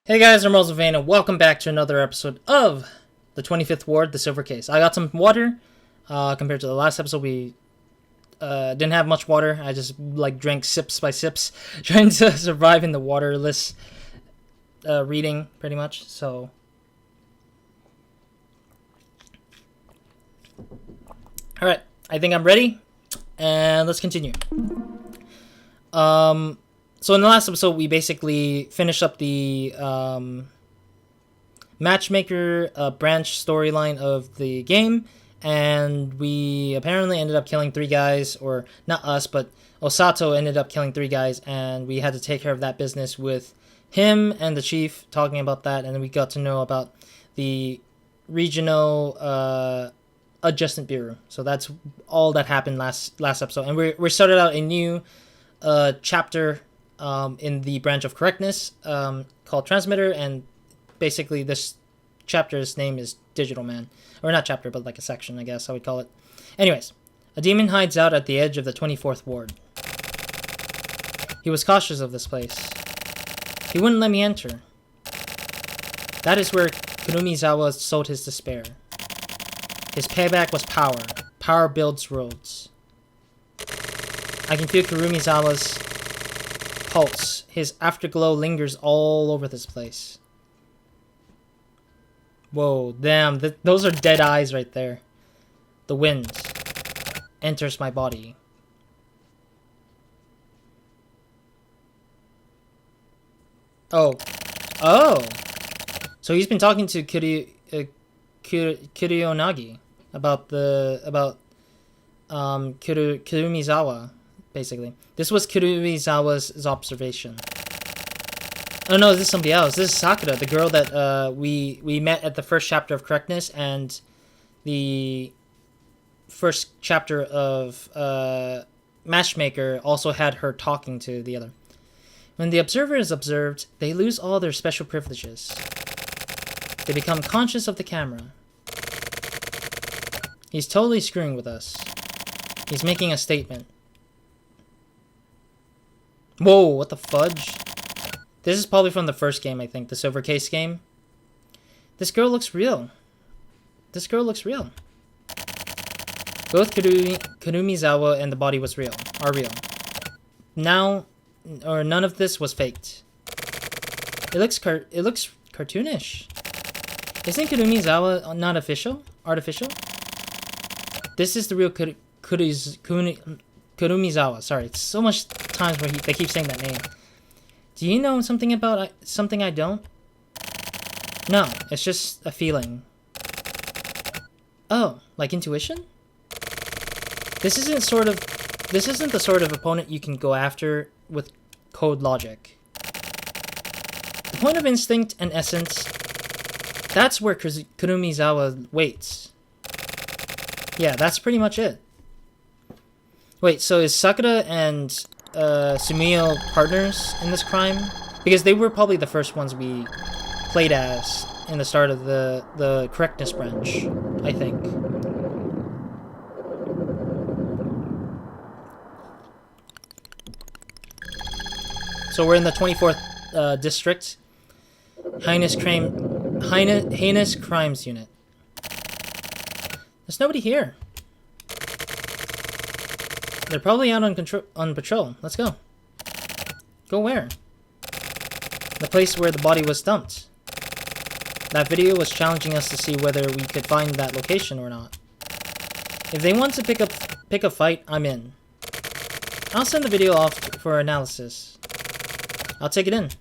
Hey guys, I'm RozaldVaneGAME and welcome back to another episode of the 25th Ward, the Silver Case. I got some water. Compared to the last episode, we didn't have much water. I just drank sips by sips, trying to survive in the waterless reading, pretty much. So, all right, I think I'm ready, and let's continue. So in the last episode, we basically finished up the matchmaker branch storyline of the game, and we apparently ended up killing 3 guys, or not us, but Osato ended up killing 3 guys, and we had to take care of that business with him and the chief talking about that, and then we got to know about the regional adjustment bureau. So that's all that happened last episode, and we started out a new chapter in the branch of correctness called Transmitter, and basically this chapter's name is Digital Man. Or not chapter, but like a section, I guess I would call it. Anyways, a demon hides out at the edge of the 24th ward. He was cautious of this place. He wouldn't let me enter. That is where Kurumizawa sowed his despair. His payback was power. Power builds roads. I can feel Kurumizawa's pulse. His afterglow lingers all over this place. Whoa, damn, those are dead eyes right there. The wind enters my body. Oh. So he's been talking to Kirionagi about Kurumizawa. Basically, this was Kurumizawa's observation. Oh no, this is somebody else. This is Sakura, the girl that we met at the first chapter of correctness and the first chapter of matchmaker also had her talking to the other. When the observer is observed, they lose all their special privileges. They become conscious of the camera. He's totally screwing with us. He's making a statement. Whoa, what the fudge? This is probably from the first game, I think, the Silver Case game. This girl looks real. This girl looks real. Both Kurumizawa and the body are real. Now, or none of this was faked. It looks cartoonish. Isn't Kurumizawa not artificial? This is the real Kurumizawa. Sorry, it's so much times where they keep saying that name. Do you know something about something I don't? No, it's just a feeling. Oh, like intuition? This isn't the sort of opponent you can go after with code logic. The point of instinct and essence, that's where Kurumizawa waits. Yeah, that's pretty much it. Wait, so is Sakura and Sumio partners in this crime? Because they were probably the first ones we played as in the start of the correctness branch, I think. So we're in the 24th district. Heinous Crimes Unit. There's nobody here. They're probably out on patrol. Let's go. Go where? The place where the body was dumped. That video was challenging us to see whether we could find that location or not. If they want to pick a fight, I'm in. I'll send the video off for analysis. I'll take it in.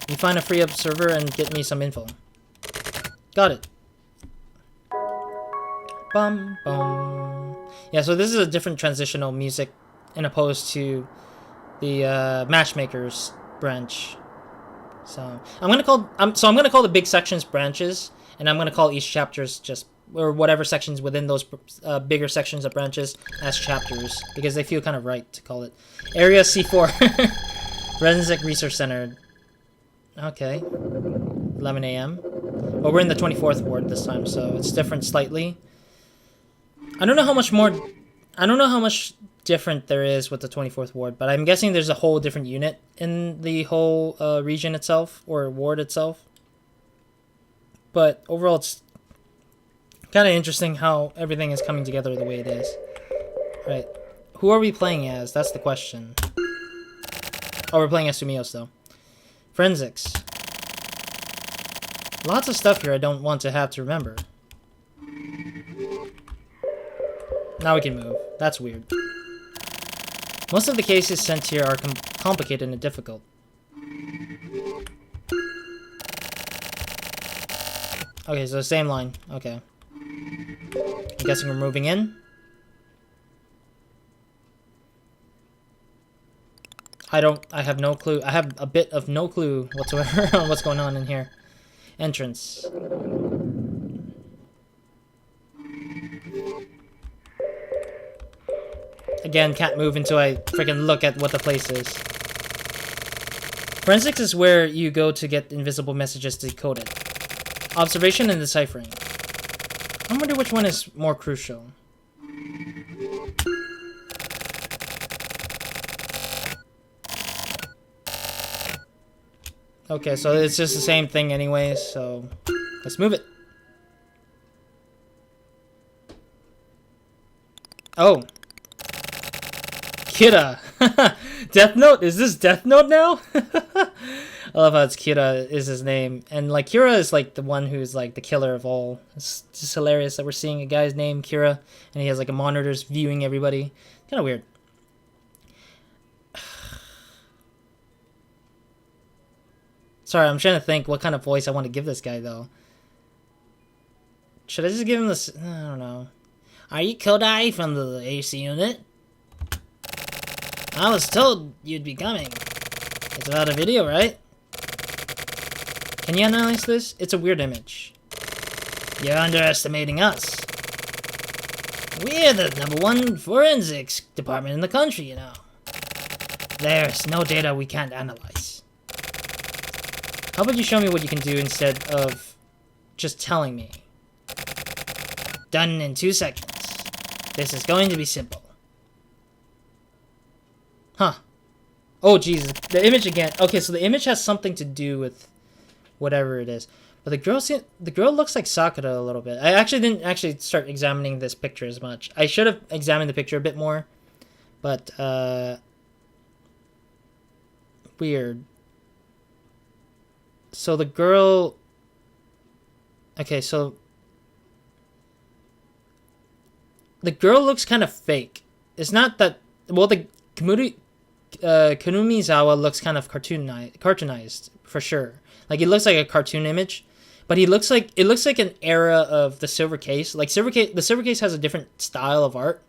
You find a free observer and get me some info. Got it. Bum bum. Yeah, so this is a different transitional music in opposed to the matchmakers branch. So I'm gonna call the big sections branches, and I'm gonna call each chapters just, or whatever sections within those bigger sections of branches, as chapters, because they feel kind of right to call it. Area C4, Forensic Research Center. Okay, 11 a.m. Well, we're in the 24th ward this time, so it's different slightly. I don't know how much different there is with the 24th ward, but I'm guessing there's a whole different unit in the whole region itself, or ward itself. But overall, it's kind of interesting how everything is coming together the way it is. Right. Who are we playing as? That's the question. Oh, we're playing as Sumio still. Forensics. Lots of stuff here I don't want to have to remember. Now we can move. That's weird. Most of the cases sent here are complicated and difficult. Okay, so same line. Okay. I'm guessing we're moving in. I have no clue. I have a bit of no clue whatsoever on what's going on in here. Entrance. Again, can't move until I freaking look at what the place is. Forensics is where you go to get invisible messages decoded. Observation and deciphering. I wonder which one is more crucial. Okay, so it's just the same thing anyways, so let's move it. Oh. Kira. Death Note? Is this Death Note now? I love how it's Kira is his name. And like Kira is like the one who's like the killer of all. It's just hilarious that we're seeing a guy's name Kira and he has like a monitors viewing everybody. Kind of weird. Sorry, I'm trying to think what kind of voice I want to give this guy though. Should I just give him this? I don't know. Are you Kodai from the AC unit? I was told you'd be coming. It's about a video, right? Can you analyze this? It's a weird image. You're underestimating us. We're the #1 forensics department in the country, you know. There's no data we can't analyze. How about you show me what you can do instead of just telling me? Done in 2 seconds. This is going to be simple. Huh. Oh, Jesus. The image again. Okay, so the image has something to do with whatever it is. But the girl looks like Sakura a little bit. I actually didn't start examining this picture as much. I should have examined the picture a bit more. But, weird. So the girl... Okay, so... The girl looks kind of fake. It's not that... Well, the Kurumizawa looks kind of cartoonized, for sure. Like, it looks like a cartoon image. But it looks like an era of the Silver Case. Like, the Silver Case has a different style of art.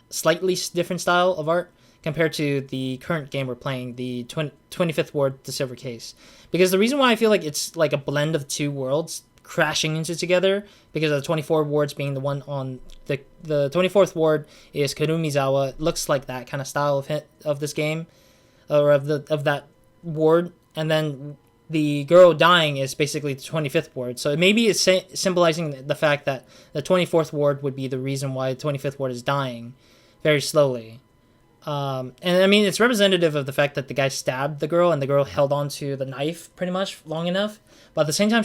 Slightly different style of art. Compared to the current game we're playing, the 25th Ward, the Silver Case. Because the reason why I feel like it's like a blend of two worlds crashing into together, because of the 24 wards being the one on the 24th ward is Kurumizawa. It looks like that kind of style of this game, or of that ward, and then the girl dying is basically the 25th ward. So maybe it's symbolizing the fact that the 24th ward would be the reason why the 25th ward is dying very slowly. And I mean, it's representative of the fact that the guy stabbed the girl and the girl held on to the knife pretty much long enough, but at the same time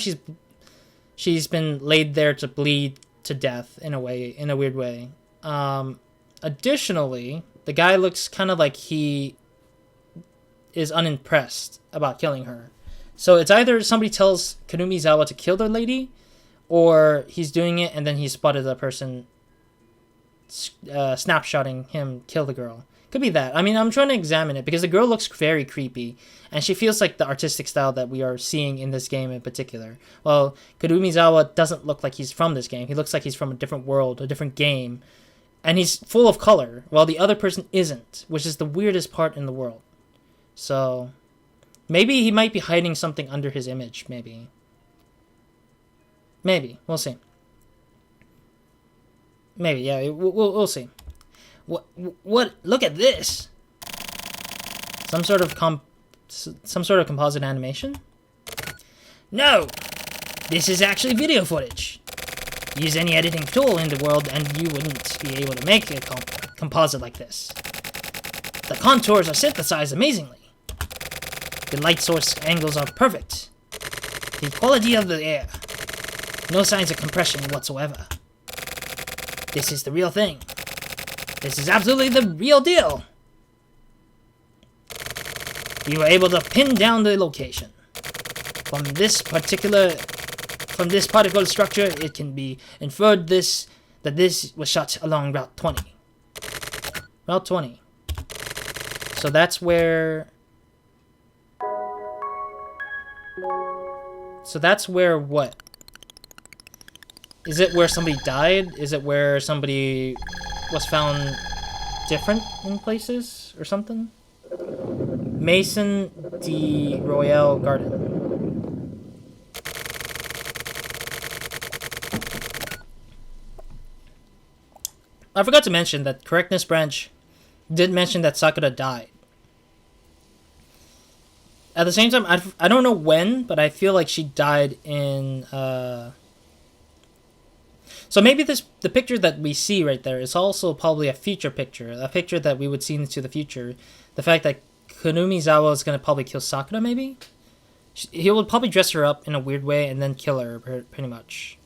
she's been laid there to bleed to death in a weird way. Additionally, the guy looks kind of like he is unimpressed about killing her. So it's either somebody tells Kurumizawa to kill the lady, or he's doing it and then he spotted a person snapshotting him kill the girl. Could be that. I mean, I'm trying to examine it because the girl looks very creepy and she feels like the artistic style that we are seeing in this game in particular. Well, Kurumizawa doesn't look like he's from this game. He looks like he's from a different world, a different game, and he's full of color while the other person isn't, which is the weirdest part in the world. So maybe he might be hiding something under his image. Maybe we'll see. Maybe, yeah, we'll see. What? Look at this. Some sort of composite animation? No, this is actually video footage. Use any editing tool in the world and you wouldn't be able to make a composite like this. The contours are synthesized amazingly. The light source angles are perfect. The quality of the air. No signs of compression whatsoever. This is the real thing. This is absolutely the real deal. We were able to pin down the location. From this particle structure, it can be inferred that this was shot along Route 20. Route 20. So that's where... So that's where what? Is it where somebody died? Is it where somebody was found different in places or something? Maison de Royale Garden. I forgot to mention that Correctness Branch did mention that Sakura died. At the same time, I don't know when, but I feel like she died in... So maybe the picture that we see right there is also probably a future picture. A picture that we would see into the future. The fact that Kurumizawa is going to probably kill Sakura, maybe? He will probably dress her up in a weird way and then kill her, pretty much.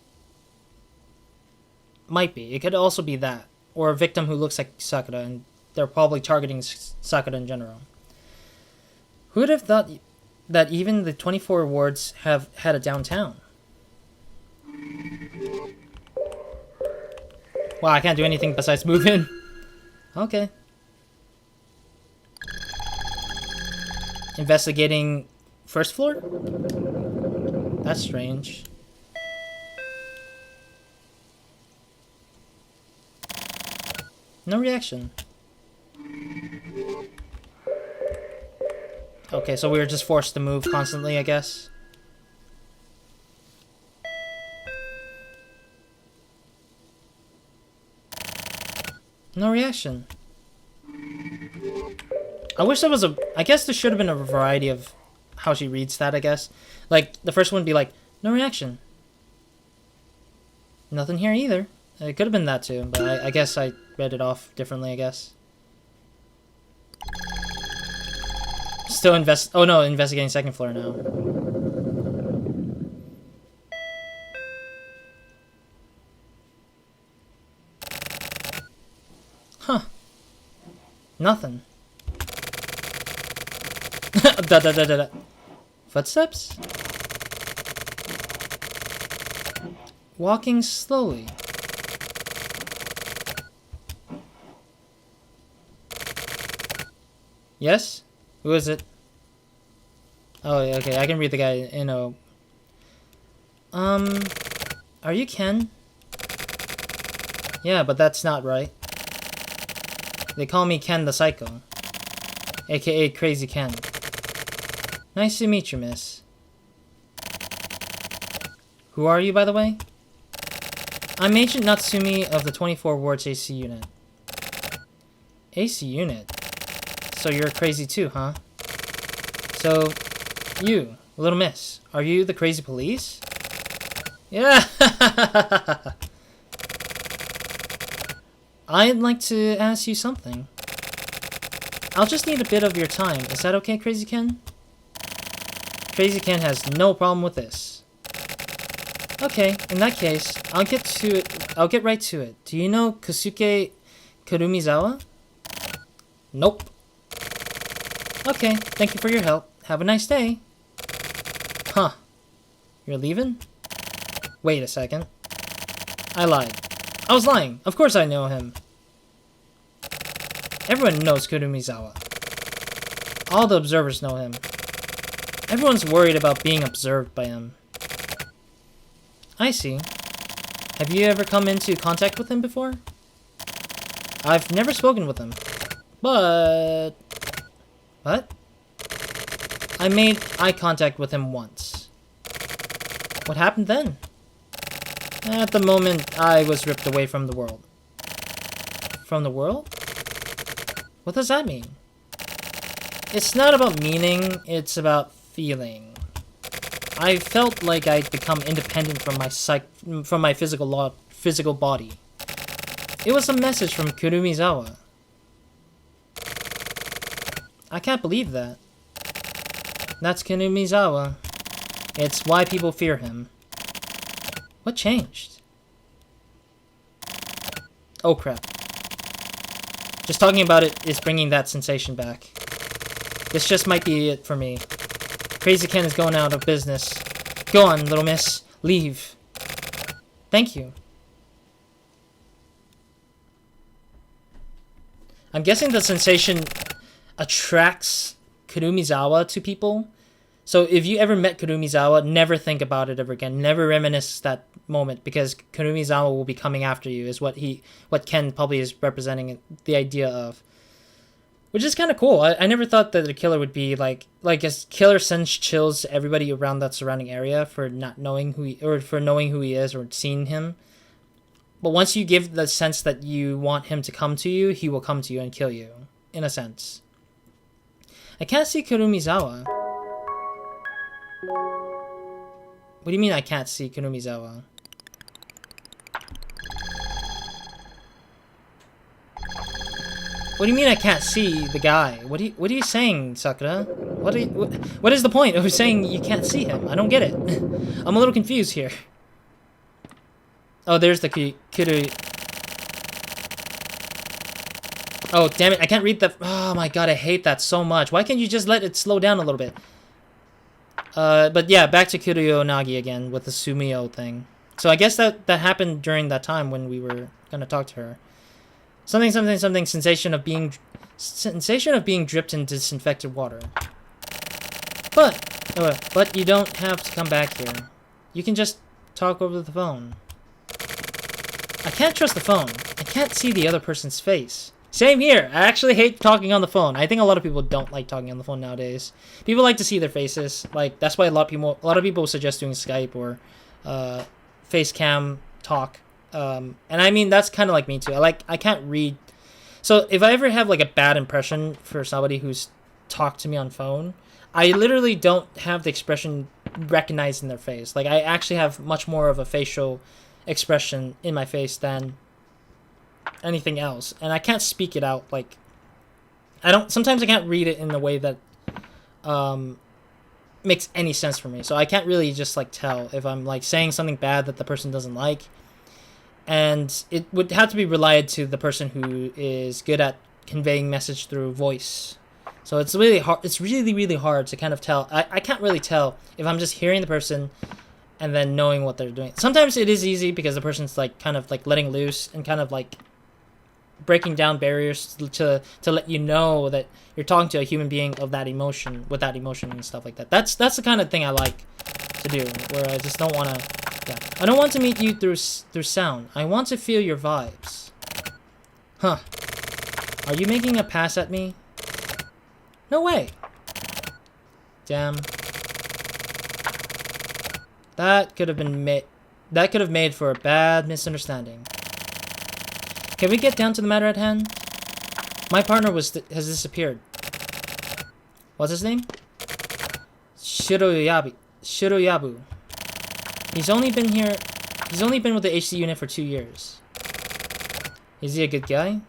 Might be. It could also be that. Or a victim who looks like Sakura, and they're probably targeting Sakura in general. Who would have thought that even the 24 wards have had a downtown? Wow, I can't do anything besides move in. Okay. Investigating first floor? That's strange. No reaction. Okay, so we were just forced to move constantly, I guess. No reaction. I wish there was I guess there should have been a variety of how she reads that, I guess. Like, the first one would be like, no reaction. Nothing here either. It could have been that too, but I guess I read it off differently, I guess. Still investigating second floor now. Huh. Nothing. Da. Footsteps? Walking slowly. Yes? Who is it? Oh, yeah, okay, I can read the guy, you know. Are you Ken? Yeah, but that's not right. They call me Ken the Psycho, aka Crazy Ken. Nice to meet you, miss. Who are you, by the way? I'm Agent Natsumi of the 24 Wards AC Unit. AC Unit? So you're crazy too, huh? So, you, little miss, are you the crazy police? Yeah! I'd like to ask you something. I'll just need a bit of your time. Is that okay, Crazy Ken? Crazy Ken has no problem with this. Okay, in that case, I'll get right to it. Do you know Kosuke Kurumizawa? Nope. Okay, thank you for your help. Have a nice day. Huh. You're leaving? Wait a second. I lied. I was lying. Of course I know him. Everyone knows Kurumizawa. All the observers know him. Everyone's worried about being observed by him. I see. Have you ever come into contact with him before? I've never spoken with him. But... What? I made eye contact with him once. What happened then? At the moment, I was ripped away from the world. From the world? What does that mean? It's not about meaning, it's about feeling. I felt like I'd become independent from my physical body. It was a message from Kurumizawa. I can't believe that. That's Kurumizawa. It's why people fear him. What changed? Oh crap. Just talking about it is bringing that sensation back. This just might be it for me. Crazy Ken is going out of business. Go on, little miss. Leave. Thank you. I'm guessing the sensation attracts Kurumizawa to people. So if you ever met Kurumizawa, never think about it ever again. Never reminisce that moment, because Kurumizawa will be coming after you, is what Ken probably is representing the idea of. Which is kind of cool. I never thought that the killer would be like a killer sends chills to everybody around that surrounding area for not knowing for knowing who he is or seeing him. But once you give the sense that you want him to come to you, he will come to you and kill you, in a sense. I can't see Kurumizawa. What do you mean I can't see Kurumizawa? What do you mean I can't see the guy? What are you saying, Sakura? What is the point of saying you can't see him? I don't get it. I'm a little confused here. Oh, there's the Kuru. Oh, damn it. I can't read the... Oh my god, I hate that so much. Why can't you just let it slow down a little bit? But yeah, back to Kuruyo again with the Sumio thing. So I guess that happened during that time when we were gonna talk to her. Something, sensation of being dripped in disinfected water. But you don't have to come back here. You can just talk over the phone. I can't trust the phone. I can't see the other person's face. Same here. I actually hate talking on the phone. I think a lot of people don't like talking on the phone nowadays. People like to see their faces. Like, that's why a lot of people suggest doing Skype or face cam talk. And I mean, that's kind of like me too. I can't read. So if I ever have like a bad impression for somebody who's talked to me on phone, I literally don't have the expression recognized in their face. Like, I actually have much more of a facial expression in my face than anything else, and I can't speak it out. Like, sometimes I can't read it in a way that makes any sense for me, so I can't really just like tell if I'm like saying something bad that the person doesn't like, and it would have to be relied to the person who is good at conveying message through voice. So it's really hard. It's really hard to kind of tell. I can't really tell if I'm just hearing the person and then knowing what they're doing. Sometimes it is easy because the person's like kind of like letting loose and kind of like breaking down barriers to let you know that you're talking to a human being of that emotion, with that emotion and stuff like that. That's the kind of thing I like to do, where I just don't want to. Yeah, I don't want to meet you through sound. I want to feel your vibes. Huh? Are you making a pass at me? No way. Damn. That could have made for a bad misunderstanding. Can we get down to the matter at hand? My partner has disappeared. What's his name? Shiroyabu. He's only been with the HC unit for 2 years. Is he a good guy?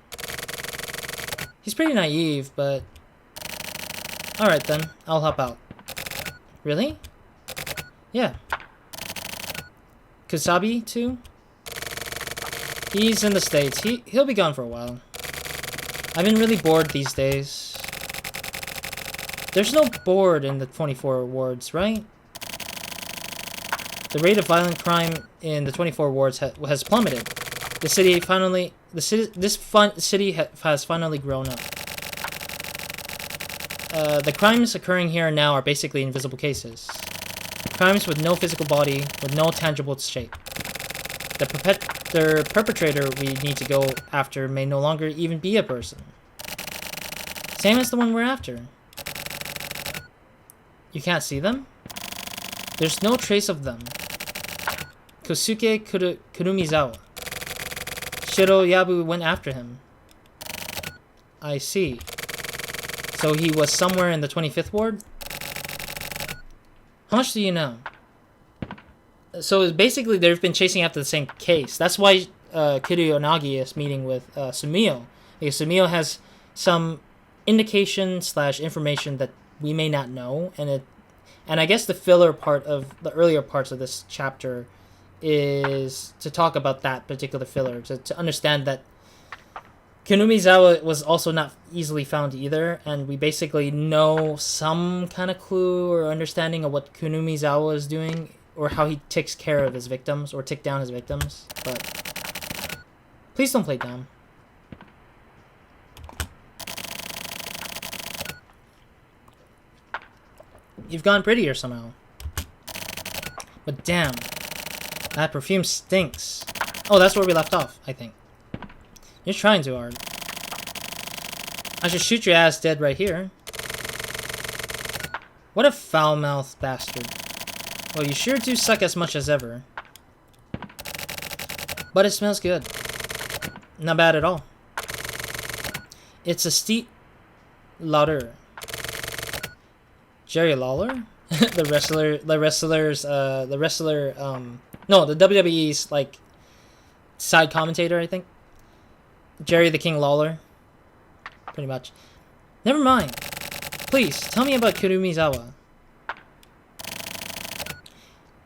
He's pretty naive, but... Alright then, I'll help out. Really? Yeah. Kusabi, too? He's in the States. He'll be gone for a while. I've been really bored these days. There's no board in the 24 wards, right? The rate of violent crime in the 24 wards has plummeted. This city has finally grown up. The crimes occurring here and now are basically invisible cases. Crimes with no physical body, with no tangible shape. The perpetrator we need to go after may no longer even be a person. Same as the one we're after. You can't see them? There's no trace of them. Kosuke Kurumizawa. Shiroyabu went after him. I see. So he was somewhere in the 25th ward? How much do you know? So basically they've been chasing after the same case. That's why Kiryu Onagi is meeting with Sumio. Because Sumio has some indication / information that we may not know, and I guess the filler part of the earlier parts of this chapter is to talk about that particular filler, to understand that Kurumizawa was also not easily found either, and we basically know some kind of clue or understanding of what Kurumizawa is doing, or how he takes care of his victims, or tick down his victims, but please don't play dumb. You've gone prettier somehow. But damn, that perfume stinks. Oh, that's where we left off, I think. You're trying too hard. I should shoot your ass dead right here. What a foul-mouthed bastard. Well, you sure do suck as much as ever. But it smells good. Not bad at all. It's a steep lauder. Jerry Lawler? the WWE's, like, side commentator, I think. Jerry the King Lawler. Pretty much. Never mind. Please, tell me about Kurumizawa.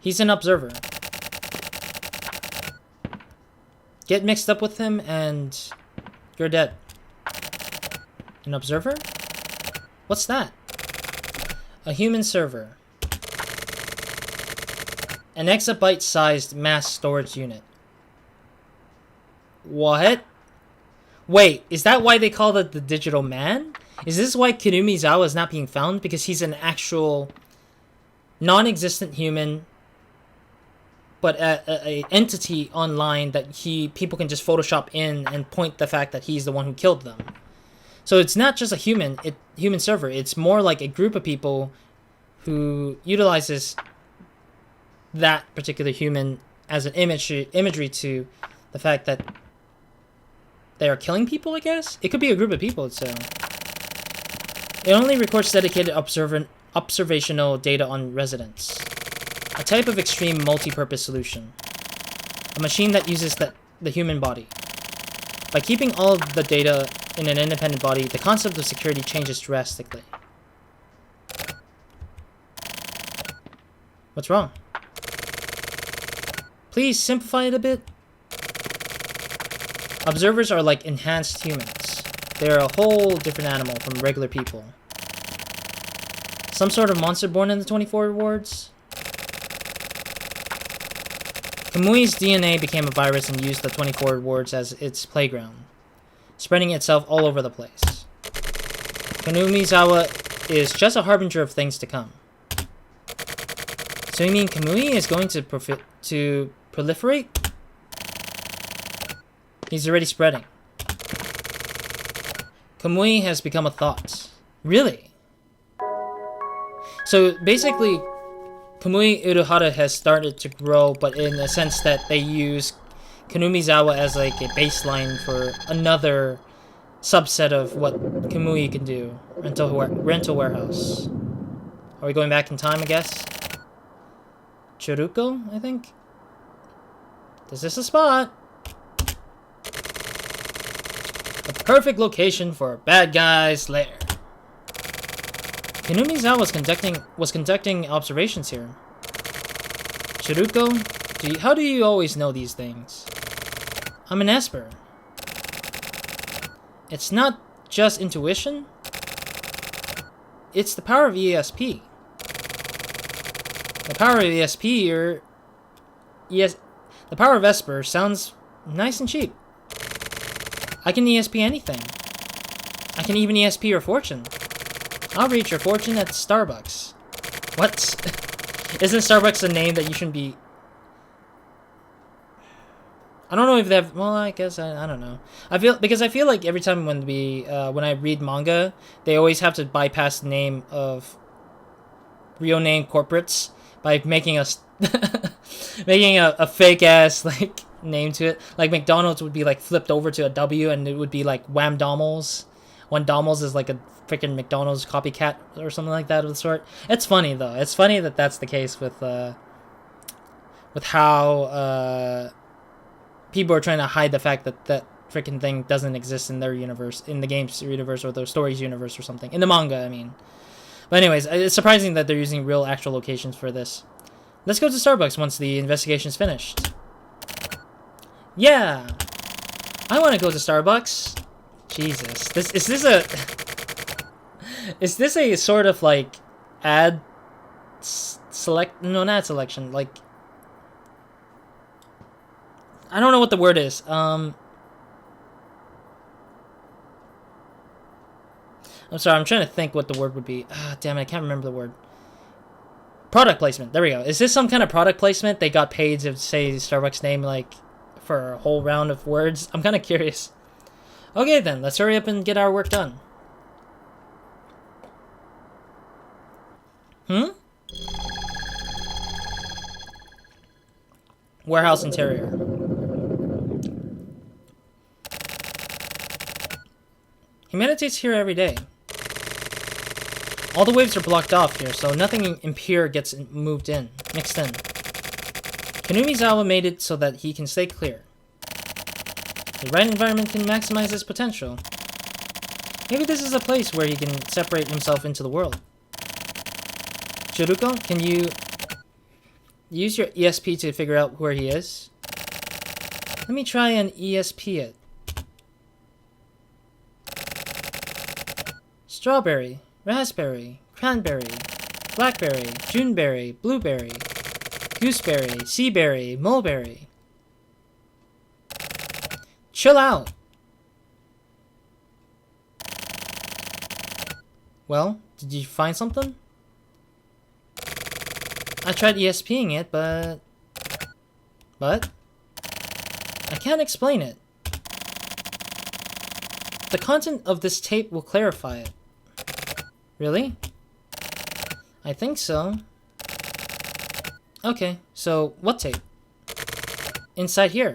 He's an observer. Get mixed up with him and you're dead. An observer? What's that? A human server. An exabyte-sized mass storage unit. What? Wait, is that why they call it the digital man? Is this why Kurumizawa is not being found? Because he's an actual non-existent human, but a entity online that people can just Photoshop in and point the fact that he's the one who killed them. So it's not just a human server. It's more like a group of people who utilizes that particular human as an imagery to the fact that they are killing people, I guess? It could be a group of people, so... It only records dedicated observational data on residents. A type of extreme multi-purpose solution. A machine that uses the human body. By keeping all of the data in an independent body, the concept of security changes drastically. What's wrong? Please simplify it a bit. Observers are like enhanced humans. They're a whole different animal from regular people. Some sort of monster born in the 24 wards? Kamui's DNA became a virus and used the 24 wards as its playground, spreading itself all over the place. Kurumizawa is just a harbinger of things to come. So you mean Kamui is going to proliferate? He's already spreading. Kamui has become a thought. Really? So basically, Kamui Uruhara has started to grow, but in a sense that they use Kurumizawa as like a baseline for another subset of what Kamui can do. Rental warehouse. Are we going back in time, I guess? Churuko, I think? This is the spot. The perfect location for a bad guy's lair. Kurumizawa was conducting observations here. Churuko, how do you always know these things? I'm an Esper. It's not just intuition. It's the power of ESP. The power of ESP, the power of Esper sounds nice and cheap. I can ESP anything. I can even ESP your fortune. I'll reach your fortune at Starbucks. What? Isn't Starbucks a name that you shouldn't be... I don't know if they have... Well, I guess, I don't know. I feel like every time when I read manga, they always have to bypass the name of real name corporates by making a fake ass like name to it. Like McDonald's would be like flipped over to a W and it would be like Wham Domels. When Domels is like a freaking McDonald's copycat or something like that of the sort. It's funny though. It's funny that that's the case with how people are trying to hide the fact that freaking thing doesn't exist in their universe, in the game's universe or the story's universe or something. In the manga, I mean. But anyways, it's surprising that they're using real actual locations for this. Let's go to Starbucks once the investigation's finished. Yeah! I want to go to Starbucks. Jesus. Is this a sort of like ad select? No, not selection. Like, I don't know what the word is. I'm sorry, I'm trying to think what the word would be. Ah, damn it, I can't remember the word. Product placement. There we go. Is this some kind of product placement? They got paid to say Starbucks name like for a whole round of words. I'm kind of curious. Okay then, let's hurry up and get our work done. Warehouse interior. Humanity's here every day. All the waves are blocked off here, so nothing impure gets mixed in. Kurumizawa made it so that he can stay clear. The right environment can maximize his potential. Maybe this is a place where he can separate himself into the world. Chiruko, can you use your ESP to figure out where he is? Let me try and ESP it. Strawberry, raspberry, cranberry, blackberry, juneberry, blueberry, gooseberry, seaberry, mulberry. Chill out. Well, did you find something? I tried ESPing it, but I can't explain it. The content of this tape will clarify it. Really? I think so. Okay, so what tape? Inside here.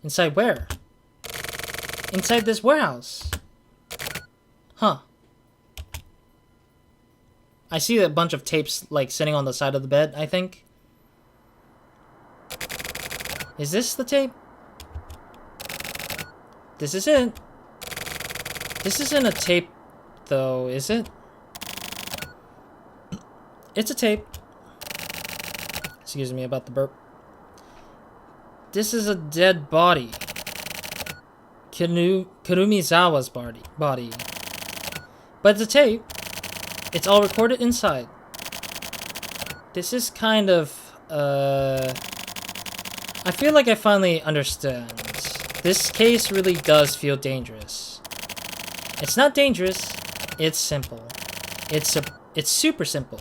Inside where? Inside this warehouse. Huh. I see a bunch of tapes, like, sitting on the side of the bed, I think. Is this the tape? This is it. This isn't a tape, though, is it? It's a tape. Excuse me about the burp. This is a dead body. Kurumizawa's body. But it's a tape. It's all recorded inside. This is kind of, I feel like I finally understand. This case really does feel dangerous. It's not dangerous, it's simple. It's super simple.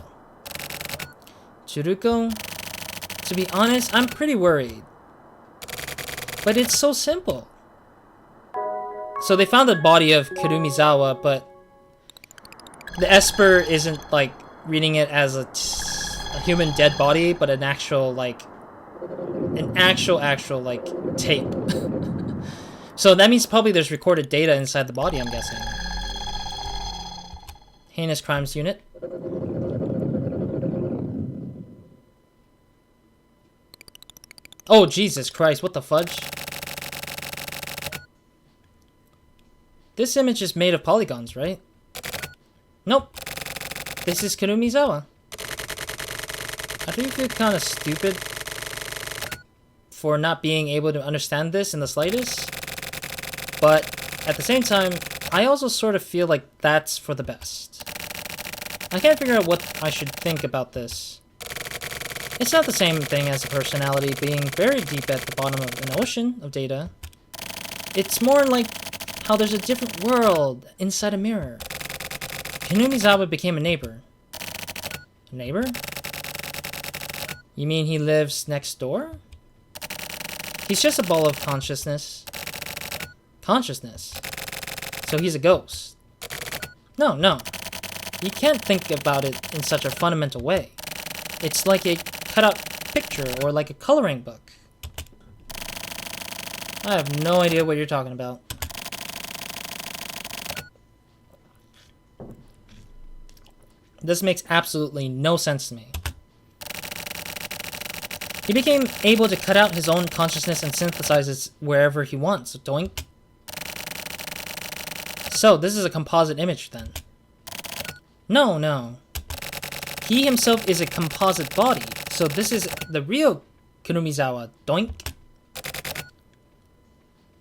Chiruko, to be honest, I'm pretty worried. But it's so simple. So they found the body of Kurumizawa, but the Esper isn't, like, reading it as a human dead body, but an actual, like, tape. So that means probably there's recorded data inside the body, I'm guessing. Heinous Crimes Unit. Oh, Jesus Christ, what the fudge? This image is made of polygons, right? Nope. This is Kurumizawa. I do feel kind of stupid for not being able to understand this in the slightest. But at the same time, I also sort of feel like that's for the best. I can't figure out what I should think about this. It's not the same thing as a personality being buried deep at the bottom of an ocean of data. It's more like how there's a different world inside a mirror. Kurumizawa became a neighbor. A neighbor? You mean he lives next door? He's just a ball of consciousness. Consciousness? So he's a ghost. No. You can't think about it in such a fundamental way. It's like a cut-out picture or like a coloring book. I have no idea what you're talking about. This makes absolutely no sense to me. He became able to cut out his own consciousness and synthesize it wherever he wants. Doink. So, this is a composite image then. No, no. He himself is a composite body. So this is the real Kurumizawa. Doink.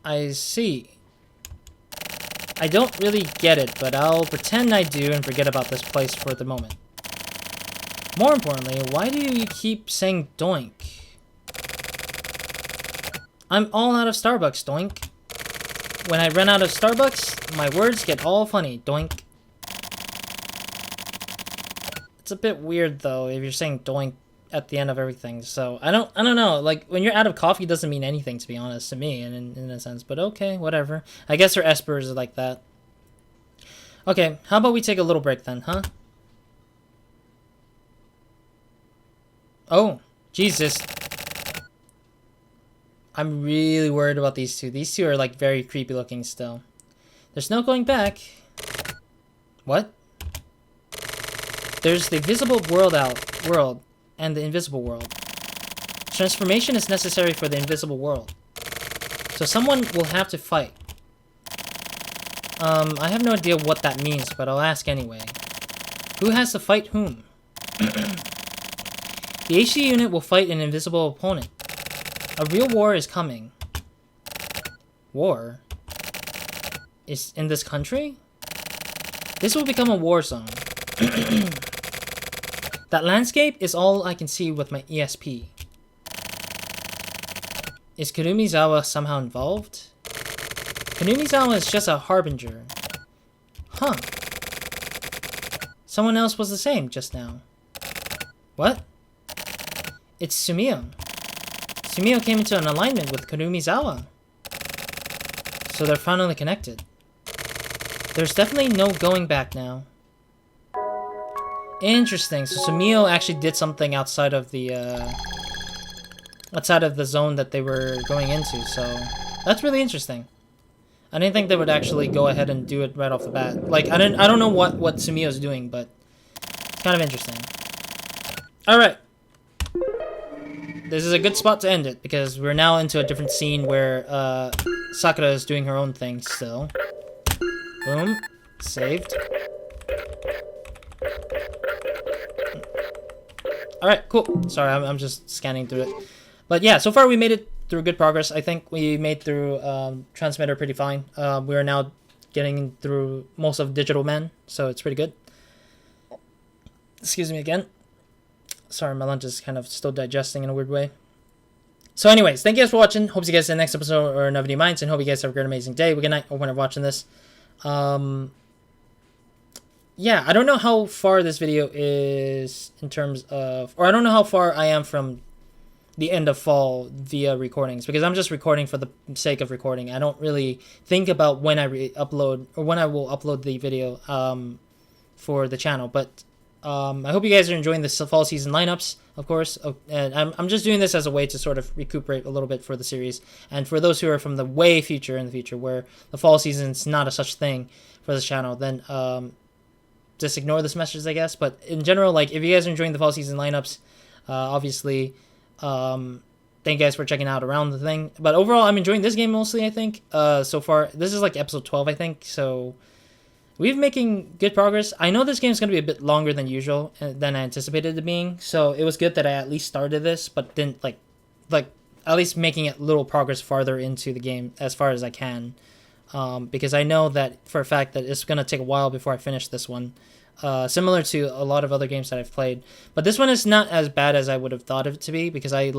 I see. I don't really get it, but I'll pretend I do and forget about this place for the moment. More importantly, why do you keep saying doink? I'm all out of Starbucks, doink. When I run out of Starbucks, my words get all funny, doink. It's a bit weird though if you're saying doink at the end of everything. So I don't know. Like when you're out of coffee doesn't mean anything, to be honest, to me in a sense. But okay, whatever. I guess her espers are like that. Okay, how about we take a little break then, huh? Oh, Jesus. I'm really worried about these two. These two are like very creepy looking still. There's no going back. What? There's the visible world and the invisible world. Transformation is necessary for the invisible world. So someone will have to fight. I have no idea what that means, but I'll ask anyway. Who has to fight whom? The HC unit will fight an invisible opponent. A real war is coming. War? Is in this country? This will become a war zone. That landscape is all I can see with my ESP. Is Kurumizawa somehow involved? Kurumizawa is just a harbinger. Huh. Someone else was the same just now. What? It's Sumio. Sumio came into an alignment with Kurumizawa. So they're finally connected. There's definitely no going back now. Interesting. So Sumio actually did something outside of the zone that they were going into. So that's really interesting. I didn't think they would actually go ahead and do it right off the bat. Like I don't know what Sumio's doing, but it's kind of interesting. All right. This is a good spot to end it because we're now into a different scene where Sakura is doing her own thing still. Boom. Saved. Alright, cool. Sorry, I'm just scanning through it. But yeah, so far we made it through good progress. I think we made through Transmitter pretty fine. We are now getting through most of Digital Man, so it's pretty good. Excuse me again. Sorry, my lunch is kind of still digesting in a weird way. So anyways, thank you guys for watching. Hope you guys see the next episode or another Video Minds, and hope you guys have a great, amazing day. Good night when you're watching this. Yeah, I don't know how far this video is in terms of... Or I don't know how far I am from the end of fall via recordings, because I'm just recording for the sake of recording. I don't really think about when I upload or when I will upload the video for the channel. But I hope you guys are enjoying the fall season lineups, of course. And I'm just doing this as a way to sort of recuperate a little bit for the series. And for those who are from the way future, in the future, where the fall season's not a such thing for this channel, then... just ignore this message, I guess. But in general, like, if you guys are enjoying the fall season lineups, obviously, thank you guys for checking out around the thing. But overall, I'm enjoying this game mostly, I think. So far, this is like episode 12, I think. So we've been making good progress. I know this game is going to be a bit longer than usual, than I anticipated it being. So it was good that I at least started this, but didn't like at least making it little progress farther into the game as far as I can. Because I know that for a fact that it's going to take a while before I finish this one. Similar to a lot of other games that I've played. But this one is not as bad as I would have thought it to be, because I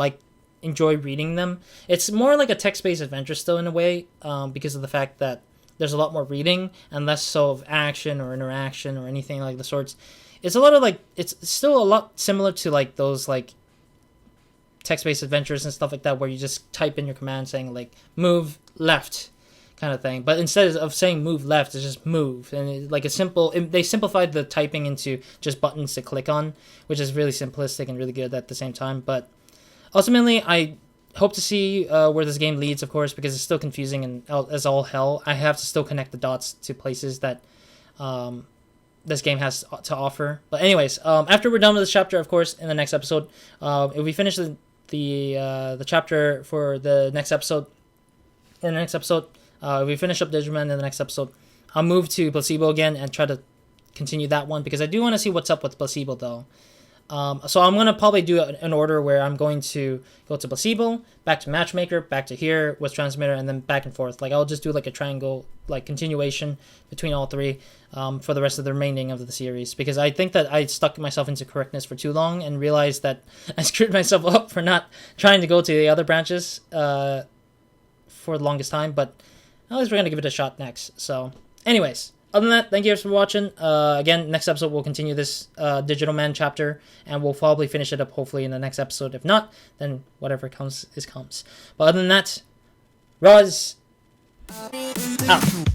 enjoy reading them. It's more like a text-based adventure still in a way, because of the fact that there's a lot more reading and less so of action or interaction or anything like the sorts. It's a lot of it's still a lot similar to like those like text-based adventures and stuff like that, where you just type in your command saying like move left kind of thing. But instead of saying move left, it's just move. And they simplified the typing into just buttons to click on, which is really simplistic and really good at the same time. But ultimately, I hope to see where this game leads, of course, because it's still confusing and as all hell. I have to still connect the dots to places that this game has to offer. But anyways, after we're done with this chapter, of course, in the next episode, if we finish the chapter for the next episode. In the next episode, we finish up Digimon. In the next episode, I'll move to Placebo again and try to continue that one because I do want to see what's up with Placebo though. So I'm gonna probably do an order where I'm going to go to Placebo, back to Matchmaker, back to here with Transmitter, and then back and forth. Like I'll just do like a triangle, like continuation between all three for the rest of the remaining of the series because I think that I stuck myself into correctness for too long and realized that I screwed myself up for not trying to go to the other branches for the longest time. But at least we're gonna give it a shot next. So, anyways. Other than that, thank you guys for watching. Again, next episode we'll continue this Digital Man chapter, and we'll probably finish it up hopefully in the next episode. If not, then whatever comes is comes. But other than that, Roz out.